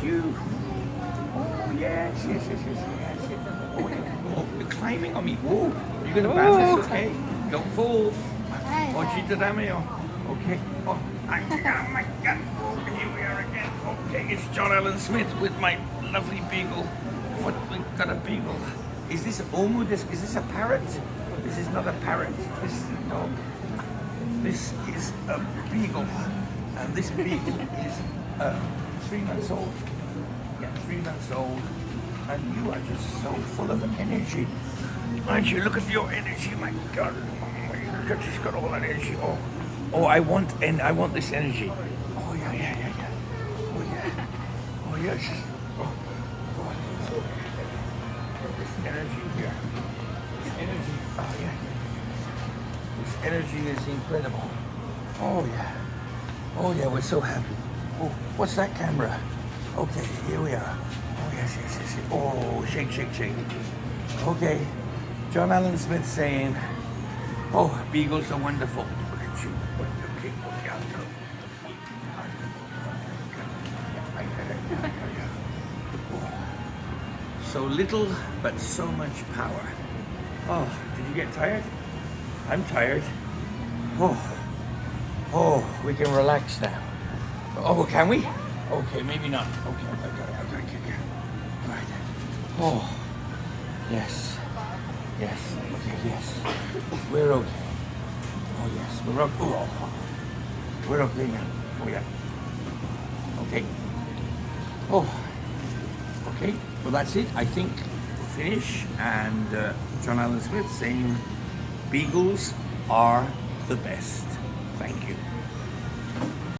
you. Oh, yes, yes, yes, yes, yes. Oh, oh, you're climbing on me. Whoa, you're going to bounce. It's okay. Don't fall. Oggi Damio. Okay. Oh, oh my God. Oh, here we are again. Okay, it's John Allen Smith with my lovely beagle. What, we've got a beagle. Is this Omu? Is this a parrot? This is not a parrot. This is a dog. This is a beagle. And this beagle is 3 months old. Yeah, 3 months old. And you are just so full of energy. Aren't you? Look at your energy, my God. Oh my God, she's got all that energy. Oh, oh, I want this energy. Oh yeah, yeah, yeah, yeah. Oh yeah. Oh yeah, she's this energy here. This energy. Oh yeah. This energy is incredible. Oh yeah. Oh yeah, we're so happy. Oh, what's that camera? Okay, here we are. Oh yes, yes, yes, yes. Oh, shake, shake, shake. Okay. John Allen Smith saying, oh, beagles are wonderful. Look at you. Okay, oh, yeah, no. So little, but so much power. Oh, did you get tired? I'm tired. Oh, oh, we can relax now. Oh, can we? Okay, maybe not. Okay, I gotta get here. All right. Oh, yes. Yes. Okay, yes. We're okay. Oh, yes. We're okay. Oh, we're okay now. Oh, yeah. Okay. Oh. Okay. Well, that's it. I think we'll finish. And John Allen Smith saying, beagles are the best. Thank you.